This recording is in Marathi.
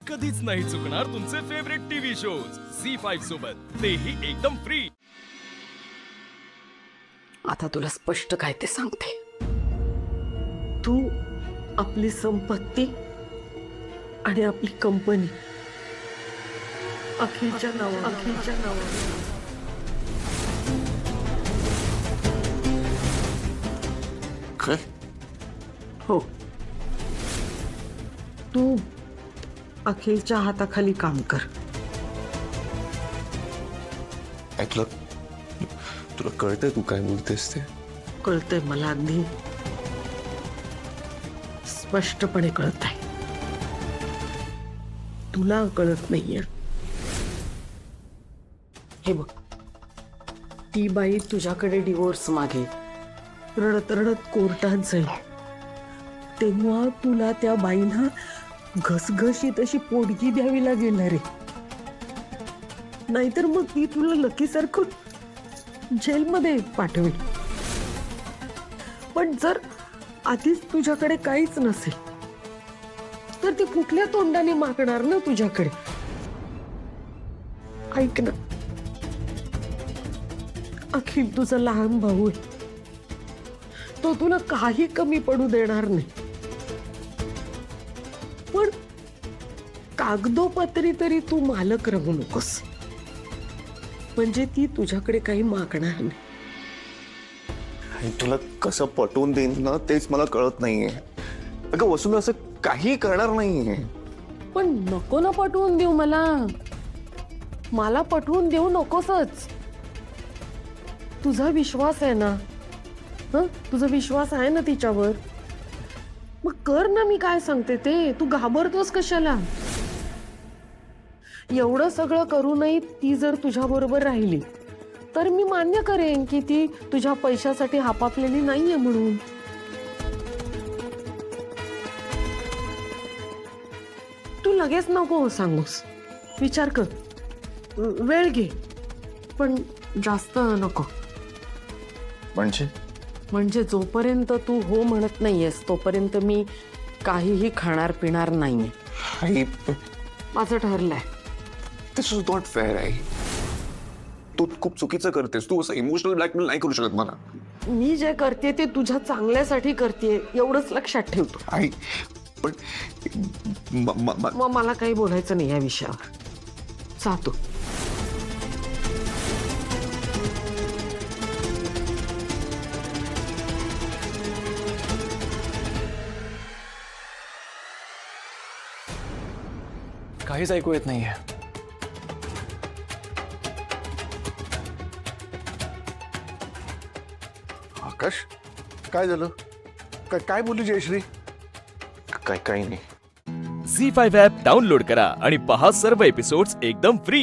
कधीच नाही चुकणार तुमचे फेवरेट टीव्ही शोज झी5 सोबत, तेही एकदम फ्री। आता तुला स्पष्ट काय ते सांगते। तू आपली संपत्ती आणि आपली कंपनी अखिलच्या नावावर काय? हो, तू अखिलच्या हाताखाली काम कर। ऐकलं? तुला कळतंय तू काय बोलतेस ते? कळतंय मला, अगदी स्पष्टपणे कळतंय। तुला कळत नाहीये। हे बघ, ती बाई तुझ्याकडे डिवोर्स मागे रडत रडत कोर्टात जाईल, तेव्हा तुला त्या बाईंना घसघशीत अशी पोटगी द्यावी लागेल रे। नाहीतर मग ती तुला लकीसारखं जेलमध्ये पाठवेल। पण जर आधीच तुझ्याकडे काहीच नसेल तर ती कुठल्या तोंडाने मागणार ना तुझ्याकडे? ऐक ना, अखिल तुझा लहान भाऊ आहे, तो तुला काही कमी पडू देणार नाही। पण कागदोपत्री तरी तू मालक राहू नकोस, म्हणजे ती तुझ्याकडे काही मागणार नाही। आणि तुला कसं पटवून देईन ना तेच मला कळत नाहीये। अगं वसुंधरा असं काही करणार नाहीये। पण नको ना पटवून देऊ मला पटवून देऊ नकोसच। तुझा विश्वास आहे ना, तुझा विश्वास आहे ना तिच्यावर, मग कर ना। मी काय सांगते ते, तू घाबरतोस कशाला? एवढं सगळं करूनही ती जर तुझ्या बरोबर राहिली तर मी मान्य करेन की ती तुझ्या पैशासाठी हापापलेली नाहीये म्हणून। तू लगेच नको सांगूस, विचार कर, वेळ घे, पण जास्त नको। म्हणजे जोपर्यंत तू हो म्हणत नाहीयेस तोपर्यंत मी काहीही खाणार पिणार नाहीये। आई, माझं ठरलंय। दिस इज नॉट फेअर आहे। तू खूप चुकीचं करतेस। तू असं इमोशनल ब्लॅकमेल नाही करू शकत मला। मी जे करते ते तुझ्या चांगल्यासाठी करते, एवढंच लक्षात ठेवतो। आई, पण मग मला काही बोलायचं नाही या विषयावर, जा तू। काहीच ऐकू येत नाहीये। आकाश, काय झालं? काय बोलली जयश्री? काही नाही। झी5 ॲप डाउनलोड करा आणि पहा सर्व एपिसोड्स एकदम फ्री।